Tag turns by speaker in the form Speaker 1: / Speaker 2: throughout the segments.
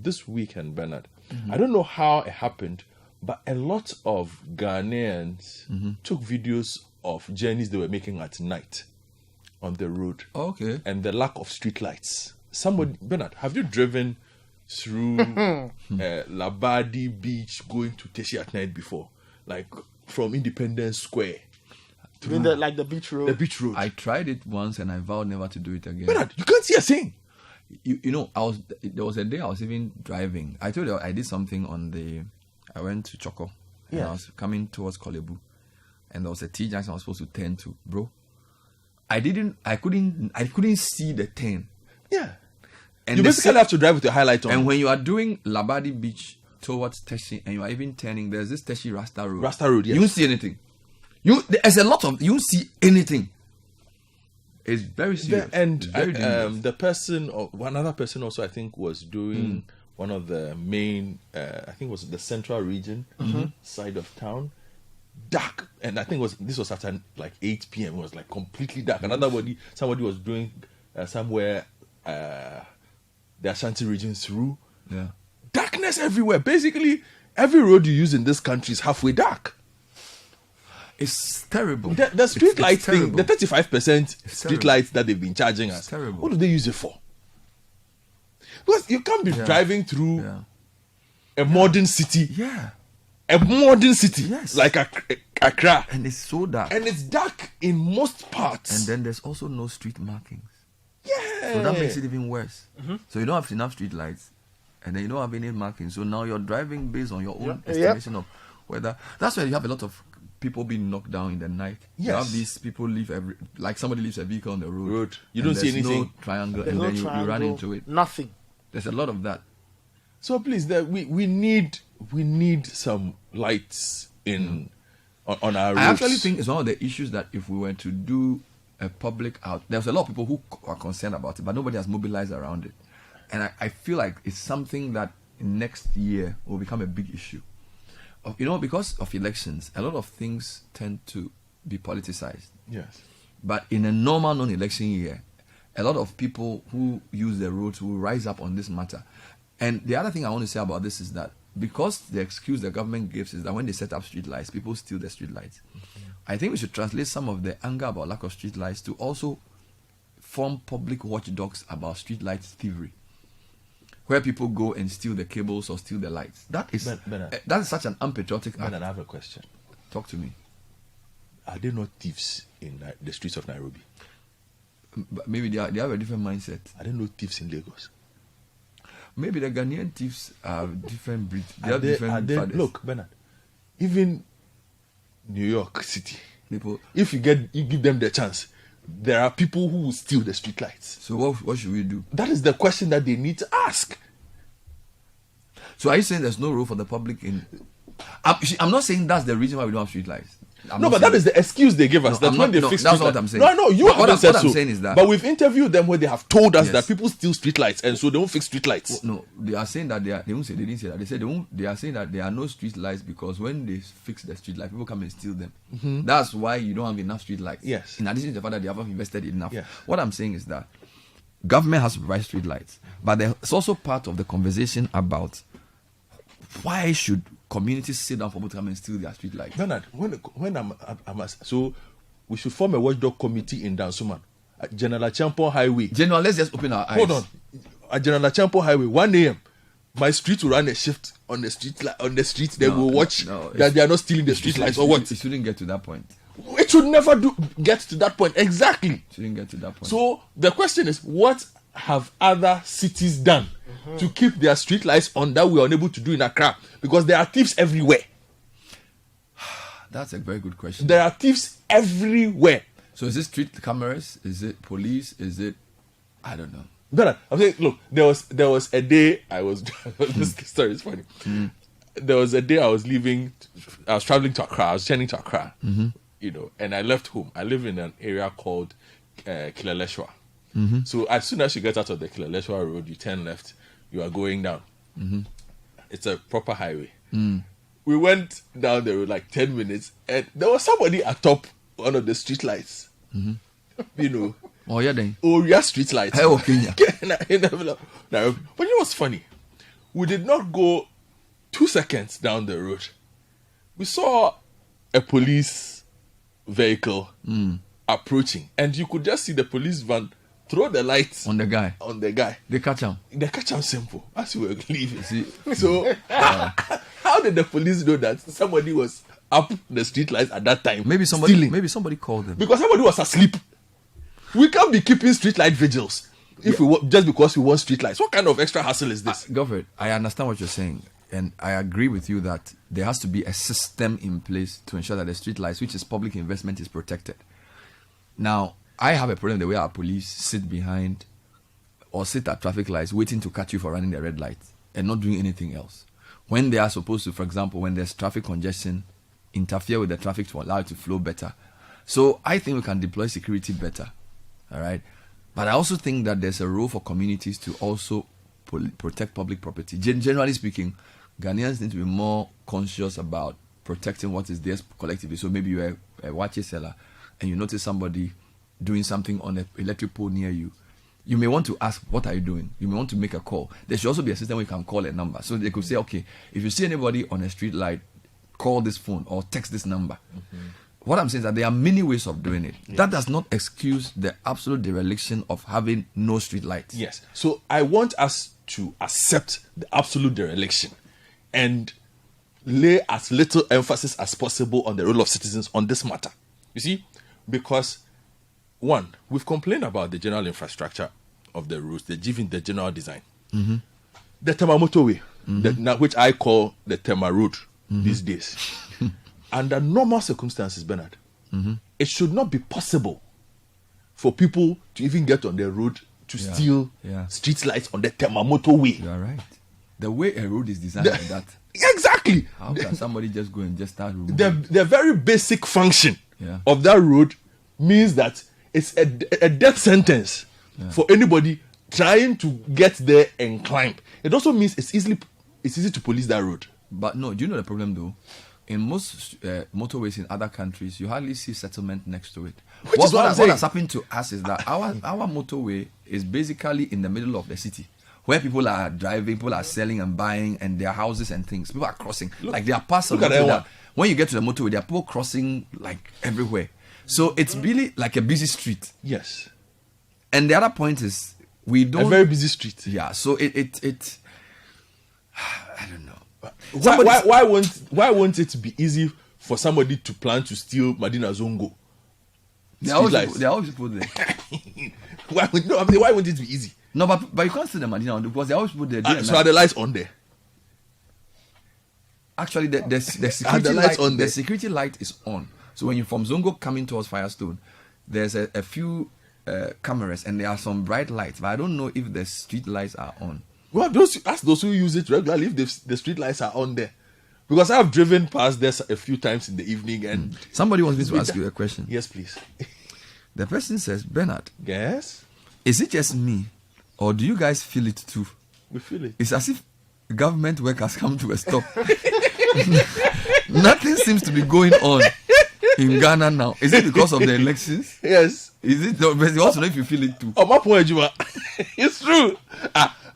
Speaker 1: this weekend, Bernard. I don't know how it happened, but a lot of Ghanaians took videos of journeys they were making at night on the road.
Speaker 2: Okay.
Speaker 1: And the lack of street lights. Somebody, Bernard, have you driven through Labadi Beach going to Teshi at night before? Like from Independence Square.
Speaker 3: The beach road.
Speaker 1: The beach road.
Speaker 2: I tried it once and I vowed never to do it again.
Speaker 1: Bernard, you can't see a thing.
Speaker 2: You know, there was a day I was even driving. I told you I did something I went to Choco. And I was coming towards Kolebu. And there was a T junction I was supposed to turn to. Bro, I couldn't see the turn.
Speaker 1: Yeah.
Speaker 2: And
Speaker 1: you basically have to drive with your highlight on.
Speaker 2: And when you are doing Labadi Beach towards Teshi and you are even turning, there's this Teshi Rasta Road.
Speaker 1: Rasta Road, yes.
Speaker 2: You don't see anything. There's a lot of, you don't see anything. It's very serious.
Speaker 1: And
Speaker 2: very dangerous.
Speaker 1: the person, or another person also, I think, was doing one of the main, I think it was the central region side of town. Dark. And I think this was after like 8 p.m. It was like completely dark. Somebody was doing somewhere the Ashanti region through.
Speaker 2: Yeah.
Speaker 1: Darkness everywhere. Basically, every road you use in this country is halfway dark.
Speaker 2: It's terrible.
Speaker 1: The street light thing,
Speaker 2: terrible.
Speaker 1: the 35% street lights that they've been charging us.
Speaker 2: Terrible.
Speaker 1: What do they use it for? Because you can't be driving through a modern city.
Speaker 2: Yeah.
Speaker 1: A modern city.
Speaker 2: Yes.
Speaker 1: Like Accra.
Speaker 2: And it's so dark.
Speaker 1: And it's dark in most parts.
Speaker 2: And then there's also no street markings.
Speaker 1: Yeah.
Speaker 2: So that makes it even worse. So you don't have enough street lights. And then you don't have any markings. So now you're driving based on your own estimation of whether. That's why you have a lot of people being knocked down in the night.
Speaker 1: Yes.
Speaker 2: You have these people like somebody leaves a vehicle on the road.
Speaker 1: You don't see anything.
Speaker 2: No triangle, and then you run into it.
Speaker 3: Nothing.
Speaker 2: There's a lot of that.
Speaker 1: So please, we need some lights on our roads.
Speaker 2: I actually think it's one of the issues that if we were to do a public out, there's a lot of people who are concerned about it, but nobody has mobilized around it. And I feel like it's something that next year will become a big issue. Because of elections, a lot of things tend to be politicized.
Speaker 1: Yes.
Speaker 2: But in a normal non-election year, a lot of people who use the roads will rise up on this matter. And the other thing I want to say about this is that because the excuse the government gives is that when they set up street lights, people steal the street lights. I think we should translate some of the anger about lack of street lights to also form public watchdogs about street light thievery, where people go and steal the cables or steal the lights. That is such an unpatriotic act.
Speaker 1: And I have a question.
Speaker 2: Talk to me.
Speaker 1: Are there not thieves in the streets of Nairobi?
Speaker 2: But maybe they have a different mindset.
Speaker 1: Are there no thieves in Lagos?
Speaker 2: Maybe the Ghanaian thieves are different breeds. They have different fathers.
Speaker 1: Look, Bernard, even New York City,
Speaker 2: people,
Speaker 1: if you give them the chance, there are people who will steal the street lights.
Speaker 2: So what should we do?
Speaker 1: That is the question that they need to ask.
Speaker 2: So are you saying there's no role for the public in? I'm not saying that's the reason why we don't have street lights.
Speaker 1: But that is the excuse they give us. That's when they fix
Speaker 2: that's
Speaker 1: street
Speaker 2: what
Speaker 1: lights.
Speaker 2: I'm saying.
Speaker 1: No, I know you haven't said so.
Speaker 2: What I'm saying is that.
Speaker 1: But we've interviewed them where they have told us that people steal street lights, and so they don't fix street lights.
Speaker 2: No, they are saying that they didn't say that. They said they are saying that there are no street lights because when they fix the street light, people come and steal them. That's why you don't have enough street lights.
Speaker 1: Yes.
Speaker 2: In addition to the fact that they haven't invested enough.
Speaker 1: Yeah.
Speaker 2: What I'm saying is that government has to provide street lights, but there's also part of the conversation about why should communities sit down for people to come and steal their street lights.
Speaker 1: Bernard, when so we should form a watchdog committee in Dansuman, at General Champo Highway.
Speaker 2: General, let's just open our eyes.
Speaker 1: Hold on, at General Champo Highway, 1 a.m. My street will run a shift on the street. They will watch that they are not stealing the street lights or what.
Speaker 2: It shouldn't get to that point.
Speaker 1: It should never get to that point. Exactly.
Speaker 2: It shouldn't get to that point.
Speaker 1: So the question is, what have other cities done to keep their street lights on that we are unable to do in Accra? Because there are thieves everywhere.
Speaker 2: That's a very good question.
Speaker 1: There are thieves everywhere.
Speaker 2: So is it street cameras? Is it police? Is it? I don't know.
Speaker 1: But I'm saying, look, there was a day I was. This story is funny. There was a day I was traveling to Accra. I was turning to Accra, and I left home. I live in an area called Kileleshwa. So as soon as you get out of the Kileleshwa road, you turn left. You are going down. It's a proper highway. We went down the road like 10 minutes, and there was somebody atop one of the street lights.
Speaker 2: Oh yeah, then.
Speaker 1: Oh yeah, street lights.
Speaker 2: Hey, okay.
Speaker 1: But you know what's funny? We did not go 2 seconds down the road. We saw a police vehicle approaching, and you could just see the police van throw the lights
Speaker 2: On the guy.
Speaker 1: They
Speaker 2: They catch him.
Speaker 1: catch him simple as we were leaving. So how did the police know that somebody was up the street lights at that time?
Speaker 2: Maybe somebody
Speaker 1: stealing?
Speaker 2: called them.
Speaker 1: Because somebody was asleep. We can't be keeping street light vigils if just because we want street lights. What kind of extra hassle is this?
Speaker 2: Governor, I understand what you're saying, and I agree with you that there has to be a system in place to ensure that the street lights, which is public investment, is protected. Now, I have a problem the way our police sit behind or sit at traffic lights waiting to catch you for running the red light and not doing anything else. When they are supposed to, for example, when there's traffic congestion, interfere with the traffic to allow it to flow better. So I think we can deploy security better. All right. But I also think that there's a role for communities to also protect public property. Generally speaking, Ghanaians need to be more conscious about protecting what is theirs collectively. So maybe you're a watch seller and you notice somebody doing something on an electric pole near you. You may want to ask, what are you doing? You may want to make a call. There should also be a system where you can call a number. So they could say, okay, if you see anybody on a street light, call this phone or text this number. What I'm saying is that there are many ways of doing it. Yes. That does not excuse the absolute dereliction of having no street lights.
Speaker 1: Yes. So I want us to accept the absolute dereliction and lay as little emphasis as possible on the role of citizens on this matter. You see, because one, we've complained about the general infrastructure of the roads, the general design. The Tema motorway, which I call the Tema road these days. Under normal circumstances, Bernard, it should not be possible for people to even get on the road to steal street lights on the Tema motorway.
Speaker 2: You are right. The way a road is designed like that.
Speaker 1: Exactly.
Speaker 2: How can somebody just go and just start road?
Speaker 1: The very basic function of that road means that it's a death sentence for anybody trying to get there and climb. It also means it's easy to police that road.
Speaker 2: But no, do you know the problem though? In most motorways in other countries, you hardly see settlement next to it. What has happened to us is that our motorway is basically in the middle of the city, where people are driving, people are selling and buying, and their houses and things. People are crossing. Like there are parts of that. When you get to the motorway, there are people crossing like everywhere. So it's really like a busy street.
Speaker 1: Yes.
Speaker 2: And the other point is we don't.
Speaker 1: A very busy street.
Speaker 2: Yeah. So it I don't know.
Speaker 1: Why won't it be easy for somebody to plan to steal Madina Zongo?
Speaker 2: There are always people there.
Speaker 1: Why won't it be easy?
Speaker 2: No, but you can't steal the Madina because there are always people there.
Speaker 1: So are the lights on there?
Speaker 2: Actually, the security light is on. So when you're from Zongo coming towards Firestone, there's a few cameras and there are some bright lights, but I don't know if the street lights are on.
Speaker 1: Well, ask those who use it regularly if the street lights are on there. Because I've driven past there a few times in the evening and...
Speaker 2: Somebody wants me to ask you a question.
Speaker 1: Yes, please.
Speaker 2: The person says, Bernard.
Speaker 1: Yes?
Speaker 2: Is it just me or do you guys feel it too?
Speaker 1: We feel it.
Speaker 2: It's as if government work has come to a stop. Nothing seems to be going on in Ghana now. Is it because of the elections?
Speaker 1: Yes.
Speaker 2: Is it? But you also know if you feel it too.
Speaker 1: Oh, my point, Juma. It's true.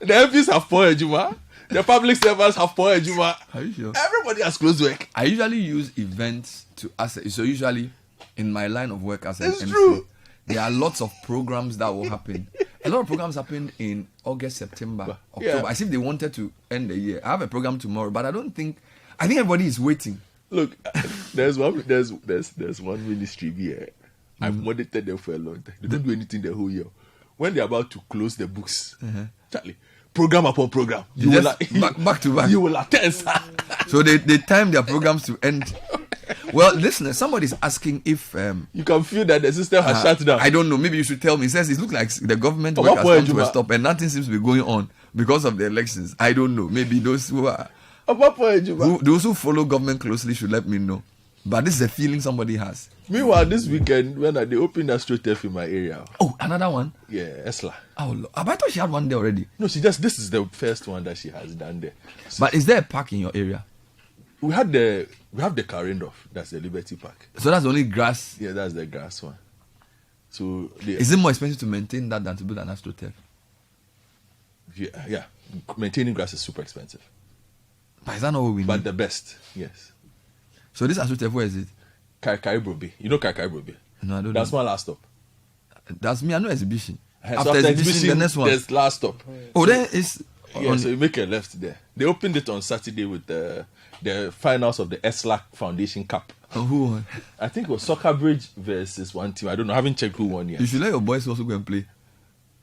Speaker 1: The MPs have poor Juma. The public servants have poor Juma.
Speaker 2: Are you sure?
Speaker 1: Everybody has close work.
Speaker 2: I usually use events to assess. So usually in my line of work as an MC,
Speaker 1: true.
Speaker 2: There are lots of programs that will happen. A lot of programs happen in August, September, October. As if they wanted to end the year. I have a program tomorrow, but I think everybody is waiting.
Speaker 1: Look, there's one ministry here. I've monitored them for a long time. They don't do anything the whole year. When they're about to close the books, Charlie, program upon program,
Speaker 2: back to back.
Speaker 1: You will attend.
Speaker 2: So they time their programs to end. Well, listeners, somebody's asking if
Speaker 1: you can feel that the system has shut down.
Speaker 2: I don't know. Maybe you should tell me. It says it looks like the government work has come to a stop and nothing seems to be going on because of the elections. I don't know. Maybe those who those who follow government closely should let me know. But this is a feeling somebody has.
Speaker 1: Meanwhile, this weekend when they opened Astro Turf in my area.
Speaker 2: Oh, another one?
Speaker 1: Yeah, Esla.
Speaker 2: Oh, I thought she had one there already.
Speaker 1: No, this is the first one that she has done there.
Speaker 2: So, but is there a park in your area?
Speaker 1: We have the Karindorf. That's the Liberty Park.
Speaker 2: So that's only grass?
Speaker 1: Yeah, that's the grass one. So
Speaker 2: is it more expensive to maintain that than to build an Astro Turf?
Speaker 1: Yeah. Maintaining grass is super expensive.
Speaker 2: But is that not what we
Speaker 1: But
Speaker 2: need?
Speaker 1: the best, yes.
Speaker 2: So this Asutef, where is it?
Speaker 1: Kaikai You know Kaikai
Speaker 2: No, I don't
Speaker 1: That's
Speaker 2: know.
Speaker 1: my last stop.
Speaker 2: That's me. I know exhibition.
Speaker 1: So
Speaker 2: After exhibition, the next one.
Speaker 1: There's last stop.
Speaker 2: Oh, there is.
Speaker 1: Yeah, so you make a left there. They opened it on Saturday with the finals of the SLAC Foundation Cup.
Speaker 2: Who won?
Speaker 1: I think it was Soccer Bridge versus one team. I don't know. I haven't checked who won yet.
Speaker 2: You should let your boys also go and play.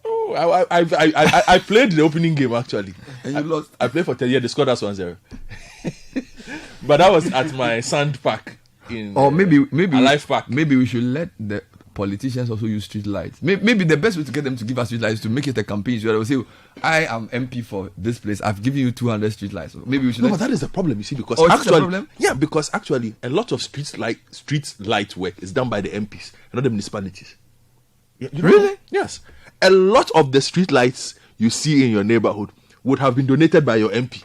Speaker 1: Oh, I played the opening game actually.
Speaker 2: And you lost.
Speaker 1: I played for 10 years. They scored us 1-0. But that was at my sand park in.
Speaker 2: Or maybe
Speaker 1: Alive Park.
Speaker 2: Maybe we should let the politicians also use street lights. Maybe the best way to get them to give us street lights is to make it a campaign where they will say, I am MP for this place. I've given you 200 street lights. So maybe we should.
Speaker 1: No, but that is the problem, you see, because
Speaker 2: is this
Speaker 1: actually,
Speaker 2: the problem?
Speaker 1: yeah, because actually, a lot of street light work is done by the MPs, not the municipalities. Yeah, you know?
Speaker 2: Really?
Speaker 1: Yes. A lot of the street lights you see in your neighborhood would have been donated by your MP.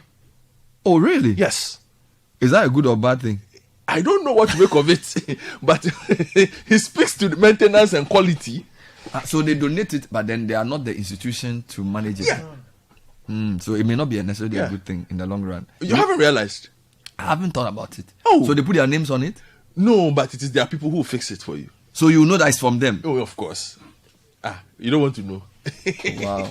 Speaker 2: Oh, really?
Speaker 1: Yes.
Speaker 2: Is that a good or bad thing?
Speaker 1: I don't know what to make of it, but he speaks to the maintenance and quality.
Speaker 2: So they donate it, but then they are not the institution to manage it.
Speaker 1: Yeah.
Speaker 2: So it may not be necessarily a good thing in the long run.
Speaker 1: You haven't realized?
Speaker 2: I haven't thought about it.
Speaker 1: Oh.
Speaker 2: So they put their names on it?
Speaker 1: No, but it is there are people who fix it for you.
Speaker 2: So you know that it's from them?
Speaker 1: Oh, of course. You don't want to know.
Speaker 2: Wow.